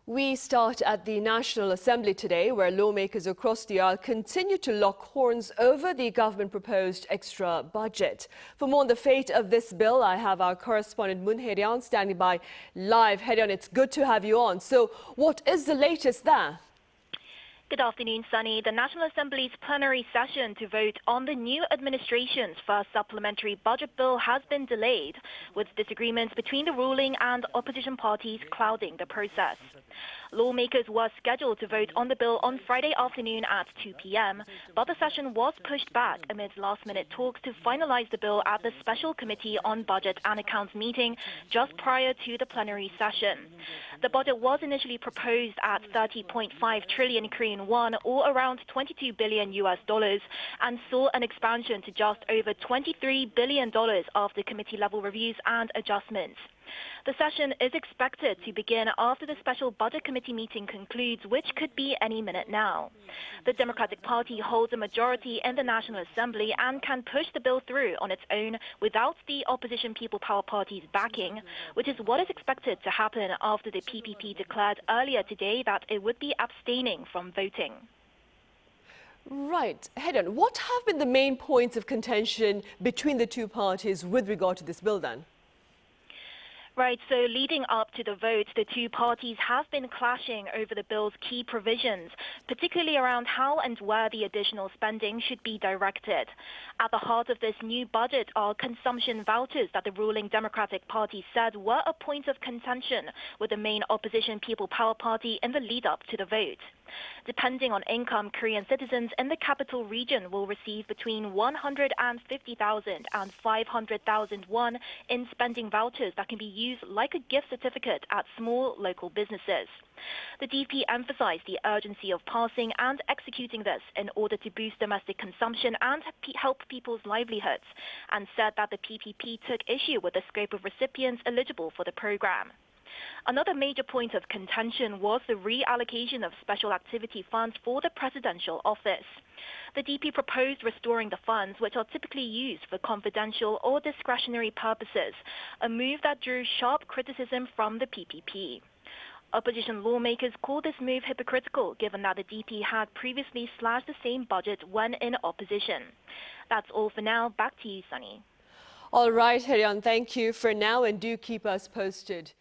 We start at the National Assembly today, where lawmakers across the aisle continue to lock horns over the government-proposed extra budget. For more on the fate of this bill, I have our correspondent Moon Hye-ryeon standing by live. Hye-ryeon, it's good to have you on. So what is the latest there? Good afternoon, Sunny. The National Assembly's plenary session to vote on the new administration's first supplementary budget bill has been delayed, with disagreements between the ruling and opposition parties clouding the process. Lawmakers were scheduled to vote on the bill on Friday afternoon at 2 p.m., but the session was pushed back amid last-minute talks to finalize the bill at the Special Committee on Budget and Accounts meeting just prior to the plenary session. The budget was initially proposed at 30.5 trillion Korean won, or around $22 billion, and saw an expansion to just over $23 billion after committee-level reviews and adjustments. The session is expected to begin after the Special Budget Committee meeting concludes, which could be any minute now. The Democratic Party holds a majority in the National Assembly and can push the bill through on its own without the opposition People Power Party's backing, which is what is expected to happen after the PPP declared earlier today that it would be abstaining from voting. Right. Hye-ryeon, what have been the main points of contention between the two parties with regard to this bill then? Right, so leading up to the vote, the two parties have been clashing over the bill's key provisions, particularly around how and where the additional spending should be directed. At the heart of this new budget are consumption vouchers that the ruling Democratic Party said were a point of contention with the main opposition People Power Party in the lead-up to the vote. Depending on income, Korean citizens in the capital region will receive between 150,000 and 500,000 won in spending vouchers that can be used like a gift certificate at small local businesses. The DP emphasized the urgency of passing and executing this in order to boost domestic consumption and help people's livelihoods, and said that the PPP took issue with the scope of recipients eligible for the program. Another major point of contention was the reallocation of special activity funds for the presidential office. The DP proposed restoring the funds, which are typically used for confidential or discretionary purposes, a move that drew sharp criticism from the PPP. Opposition lawmakers call this move hypocritical, given that the DP had previously slashed the same budget when in opposition. That's all for now. Back to you, Sunny. All right, Hye-ryeon, thank you for now, and do keep us posted.